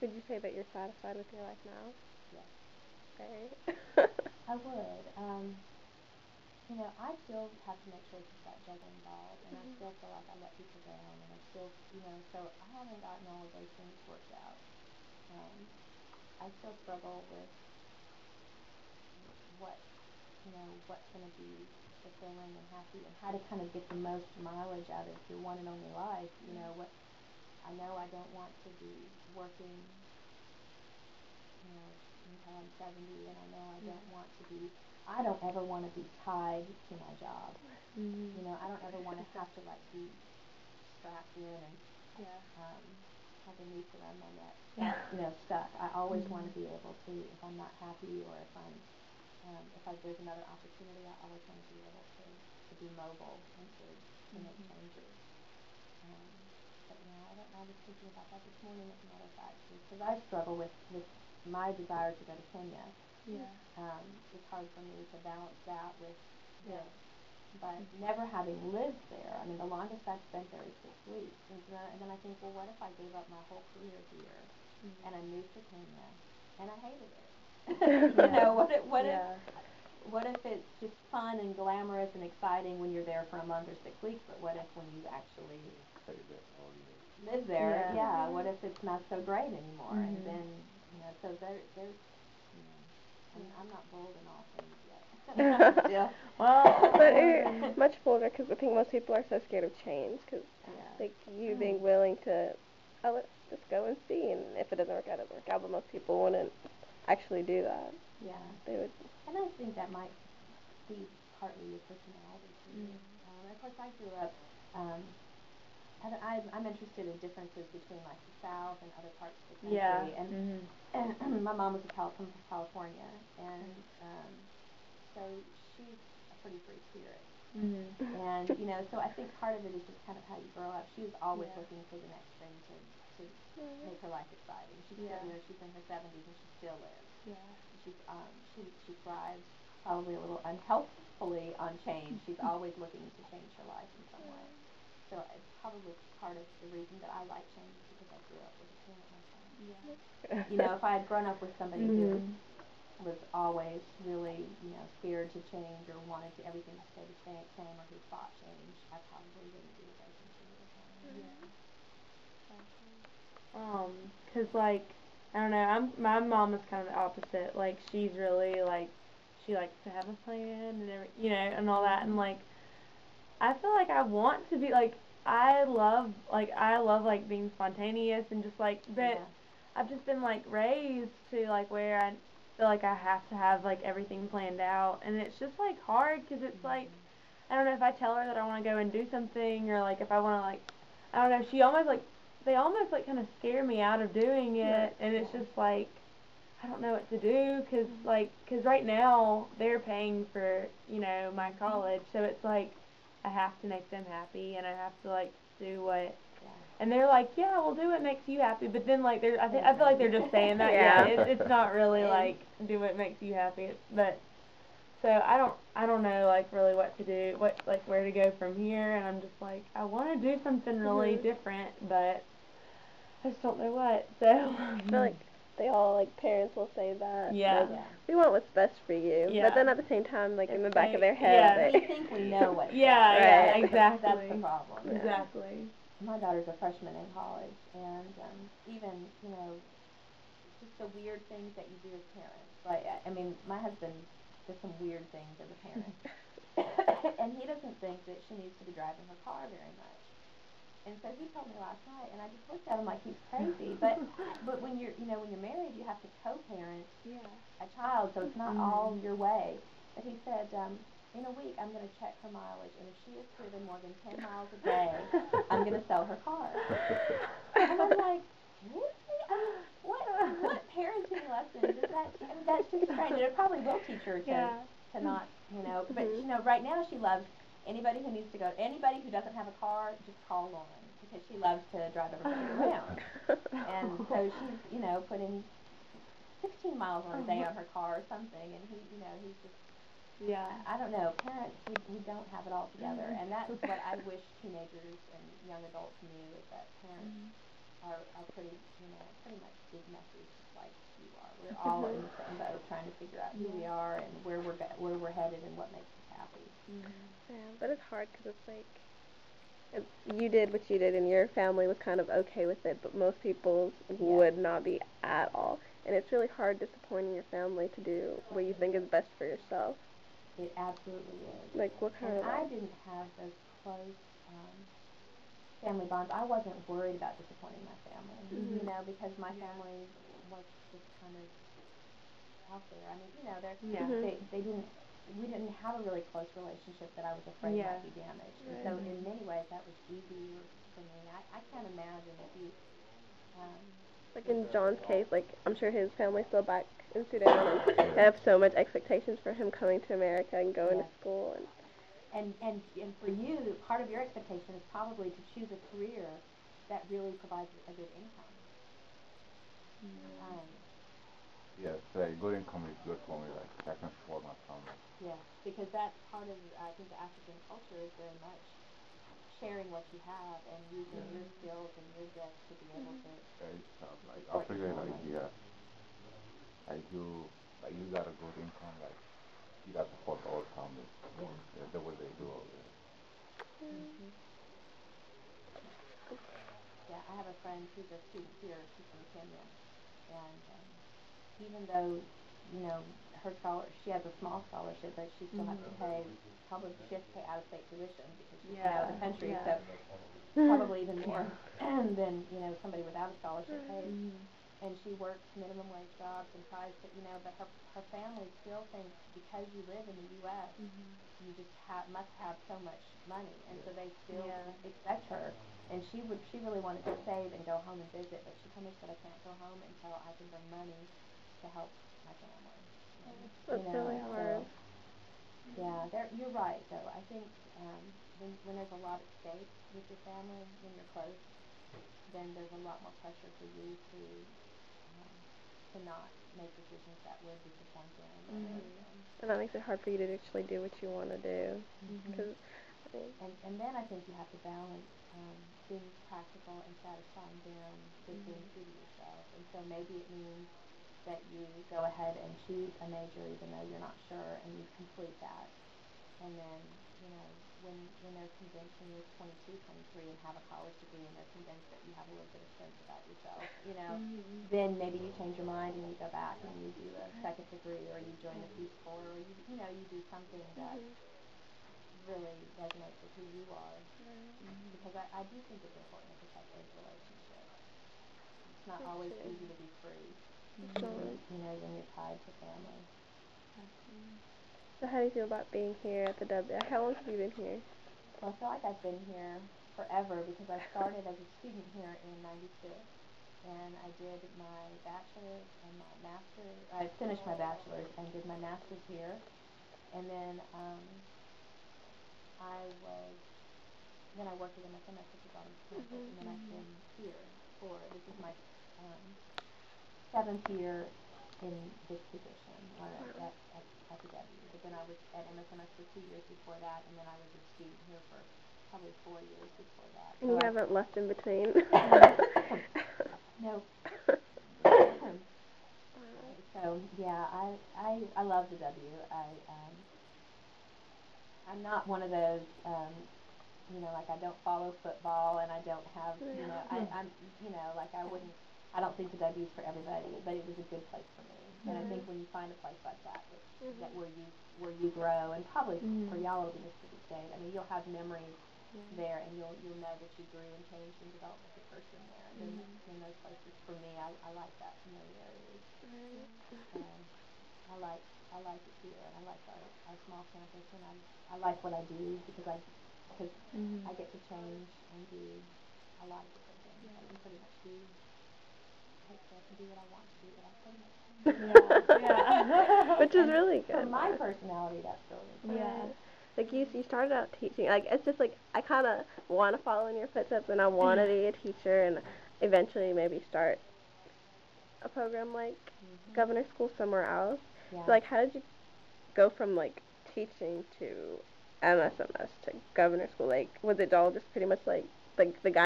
Would you say that you're satisfied with your life now? Yes. Very. I would. I still have to make choices about juggling balls, and I still feel like I let people down, and I still, so I haven't gotten all of those things worked out. Um, I still struggle with what, what's going to be fulfilling and happy, and how to kind of get the most mileage out of your one and only life. What I know I don't want to be working, until I'm 70, and I know I don't want to be. I don't ever want to be tied to my job. I don't ever want to have to be strapped in and have a noose around my neck, stuck. I always want to be able to, if I'm not happy or if there's another opportunity, I always want to be able to be mobile and to make changes. But I don't know. I was thinking about that this morning, as a matter of fact, because I struggle with my desire to go to Kenya. Yeah. It's hard for me to balance that with this. But never having lived there, I mean, the longest I've spent there is 6 weeks. And then I think, well, what if I gave up my whole career here and I moved to Kenya and I hated it? What if it's just fun and glamorous and exciting when you're there for a month or 6 weeks, but what if when you actually live there, what if it's not so great anymore? And then, so there's, I'm not bold in all things yet. Yeah. Well, but you're much bolder, because I think most people are so scared of change, because you being willing to, let's just go and see, and if it doesn't work out, it doesn't work out, but most people wouldn't actually do that. Yeah. They would. And I think that might be partly your personality, too. Of course, I grew up, I'm interested in differences between, the South and other parts of the country. Yeah. And my mom was from California, and so she's a pretty free spirit. And, so I think part of it is just kind of how you grow up. She was always looking for the next thing to make her life exciting. She's still, she's in her 70s and she still lives. Yeah. She thrives probably a little unhealthfully on change. She's always looking to change her life in some way. So it's probably part of the reason that I like change is because I grew up with a parent myself. Yeah. If I had grown up with somebody who was always really, scared to change or wanted everything to stay the same or who fought change, I probably wouldn't be as open to it as I am. Yeah. Cause I don't know, my mom is kind of the opposite. She's really she likes to have a plan and and all that, and I feel like I want to be I love being spontaneous and just but I've just been raised to where I feel like I have to have everything planned out, and it's just hard, because it's I don't know, if I tell her that I want to go and do something, or if I want to I don't know, she almost they almost kind of scare me out of doing it, and it's just I don't know what to do, cause right now they're paying for my college, so it's I have to make them happy, and I have to do what. And they're yeah, we'll do what makes you happy. But then I feel like they're just saying that. It's not really do what makes you happy. But so I don't know really what to do, where to go from here. And I'm just I want to do something really different, but I just don't know what. So I feel they all parents will say that. Yeah. We want what's best for you. Yeah. But then at the same time, in the back of their head, we think we know what's best. Yeah, exactly. That's the problem. Exactly. My daughter's a freshman in college, and even, just the weird things that you do as parents. I mean, my husband does some weird things as a parent, and he doesn't think that she needs to be driving her car very much. And so he told me last night, and I just looked at him like he's crazy. But when you're married, you have to co-parent a child, so it's not all your way. But he said, in a week, I'm going to check her mileage, and if she has driven more than 10 miles a day, I'm going to sell her car. And I'm like, really? What parenting lessons is that? I mean, that's just strange. And it probably will teach her to not, But, right now she loves anybody who doesn't have a car, just call Lauren, because she loves to drive everybody around. And so she's, putting 16 miles on a day on her car or something, and he's just, I don't know, parents, we don't have it all together, and that's what I wish teenagers and young adults knew, is that parents are pretty much big messes like you are. We're all in the same boat, trying to figure out who we are and where we're headed and what makes us happy. Yeah, but it's hard because it's like you did what you did, and your family was kind of okay with it, but most people would not be at all. And it's really hard disappointing your family to do what you think is best for yourself. It absolutely is. Like, what kind of... I didn't have those close family bonds. I wasn't worried about disappointing my family, you know, because my family was just kind of out there. I mean, you know, they didn't, we didn't have a really close relationship that I was afraid might be damaged. And so in many ways that was easier for me. I can't imagine if you, like in John's case, like I'm sure his family's still back in Sudan, and they have so much expectations for him coming to America and going to school. And for you, part of your expectation is probably to choose a career that really provides a good income. Yes, good income is good for me. Like I can support my family. Yes, because that's part of, I think, the African culture is very much sharing what you have and using your skills and your gifts to be able to. Like Africa, like you got a good income, like you got to support the whole family. Yeah, the way they do over there. Yeah, I have a friend who's a student here. She's from Kenya, and even though, you know, she has a small scholarship, but she still has to pay, she has to pay out-of-state tuition because she's out of the country, so probably even more than, you know, somebody without a scholarship pays. And she works minimum wage jobs and tries to, you know, but her family still thinks because you live in the U.S., you just must have so much money, and so they still expect her. And she really wanted to save and go home and visit, but she told me, I can't go home until I can bring money to help my family. That's really hard. You're right, though. I think when there's a lot at stake with your family, when you're close, then there's a lot more pressure for you to not make decisions that would disappoint them. And that makes it hard for you to actually do what you want to do. Because, and then I think you have to balance being practical and satisfying them with being true to yourself. And so maybe it means that you go ahead and choose a major even though you're not sure, and you complete that. And then, you know, when they're convinced, when you're 22, 23 and have a college degree and they're convinced that you have a little bit of sense about yourself, you know, then maybe you change your mind and you go back and you do a second degree, or you join the Peace Corps, or you know, you do something that really resonates with who you are. Because I do think it's important to protect those relationships. It's not always easy to be free, you know, when you're tied to family. So how do you feel about being here at the W? How long have you been here? Well, I feel like I've been here forever because I started as a student here in '96, and I did my bachelor's and my master's. I finished my bachelor's and did my master's here, and then I worked at MSMS, which is on campus, and then I've been here this is my 7th year in this position at the W. But then I was at MSMS for 2 years before that, and then I was a student here for probably 4 years before that. And you haven't left in between? No. So yeah, I love the W. I'm not one of those. You know, like I don't follow football, and I don't have, you know, I'm, you know, like I don't think the W is for everybody, but it was a good place for me. And I think when you find a place like that, where you grow, and probably for y'all it'll be Mississippi State. I mean, you'll have memories there, and you'll know that you grew and changed and developed as a person there. And in those places, for me, I like that familiarity. I like it here, and I like our small campus, and I like what I do because I get to change and do a lot of different things. I can pretty much do. I hate to say I can do what I want to do, but I pretty much can. Which is really good. For my personality, that's really good. Like you started out teaching. Like it's just like I kind of want to follow in your footsteps, and I want to be a teacher, and eventually maybe start a program like Governor School somewhere else. So like, how did you go from like teaching to MSMS to Governor School? Like, was it all just pretty much like the guy